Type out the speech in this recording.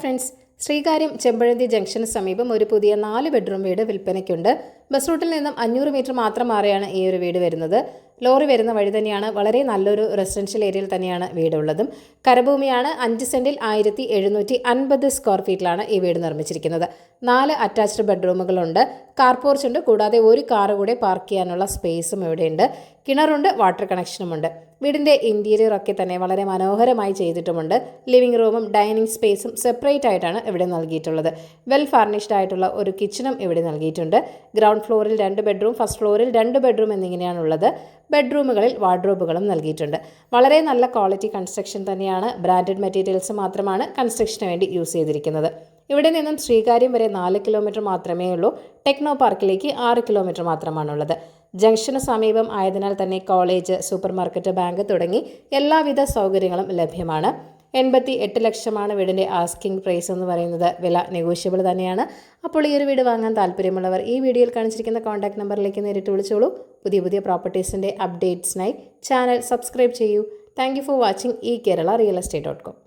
Friends, Sreekaryam Chempazhanthi junction സമീപം ഒരു പുതിയ 4 ബെഡ്റൂം വീട് വിൽപ്പനയ്ക്കുണ്ട്. ബസ് റൂട്ടിൽ നിന്നും 500 മീറ്റർ മാത്രം മാറിയാണ് ഈ ഒരു വീട് വരുന്നത്. ലോറി വരുന്ന വഴി തന്നെയാണ്. വളരെ നല്ലൊരു റെസിഡൻഷ്യൽ ഏരിയയിൽ തന്നെയാണ് വീടുള്ളതും. കരഭൂമിയാണ്. 5 സെന്റിൽ 1750 സ്ക്വയർ ഫീറ്റിലാണ് ഈ വീട് നിർമ്മിച്ചിരിക്കുന്നത്. 4 അറ്റാച്ച്ഡ് ബെഡ്റൂമുകളുണ്ട്. കാർ പോർച്ച് ഉണ്ട്. കൂടാതെ ഒരു കാർ കൂടെ പാർക്ക് ചെയ്യാനുള്ള സ്പേസും ഇവിടെയുണ്ട്. കിണറുണ്ട്. വാട്ടർ കണക്ഷനുമുണ്ട്. വീടിൻ്റെ ഇൻറ്റീരിയർ ഒക്കെ തന്നെ വളരെ മനോഹരമായി ചെയ്തിട്ടുമുണ്ട്. ലിവിംഗ് റൂമും ഡൈനിങ് സ്പേസും സെപ്പറേറ്റ് ആയിട്ടാണ് ഇവിടെ നൽകിയിട്ടുള്ളത്. വെൽ ഫർണിഷ്ഡ് ആയിട്ടുള്ള ഒരു കിച്ചണും ഇവിടെ നൽകിയിട്ടുണ്ട്. ഗ്രൗണ്ട് ഫ്ലോറിൽ 2 ബെഡ്റൂം, ഫസ്റ്റ് ഫ്ലോറിൽ 2 ബെഡ്റൂം എന്നിങ്ങനെയാണുള്ളത്. ബെഡ്റൂമുകളിൽ വാർഡ്രോബുകളും നൽകിയിട്ടുണ്ട്. വളരെ നല്ല ക്വാളിറ്റി കൺസ്ട്രക്ഷൻ തന്നെയാണ്. ബ്രാൻഡഡ് മെറ്റീരിയൽസ് മാത്രമാണ് കൺസ്ട്രക്ഷന് വേണ്ടി യൂസ് ചെയ്തിരിക്കുന്നത്. ഇവിടെ നിന്നും ശ്രീകാര്യം വരെ 4 കിലോമീറ്റർ മാത്രമേ ഉള്ളൂ. ടെക്നോ പാർക്കിലേക്ക് 6 കിലോമീറ്റർ മാത്രമാണുള്ളത്. ജംഗ്ഷന് സമീപം ആയതിനാൽ തന്നെ കോളേജ്, സൂപ്പർ മാർക്കറ്റ്, ബാങ്ക് തുടങ്ങി എല്ലാവിധ സൗകര്യങ്ങളും ലഭ്യമാണ്. 88 ലക്ഷമാണ് വീടിൻ്റെ ആസ്കിംഗ് പ്രൈസ് എന്ന് പറയുന്നത്. വില നെഗോഷ്യബിൾ തന്നെയാണ്. അപ്പോൾ ഈ ഒരു വീട് വാങ്ങാൻ താല്പര്യമുള്ളവർ ഈ വീഡിയോയിൽ കാണിച്ചിരിക്കുന്ന കോൺടാക്ട് നമ്പറിലേക്ക് നേരിട്ട് വിളിച്ചോളൂ. പുതിയ പ്രോപ്പർട്ടീസിൻ്റെ അപ്ഡേറ്റ്സിനായി ചാനൽ സബ്സ്ക്രൈബ് ചെയ്യൂ. Thank you for watching eKerala Real Estate.com.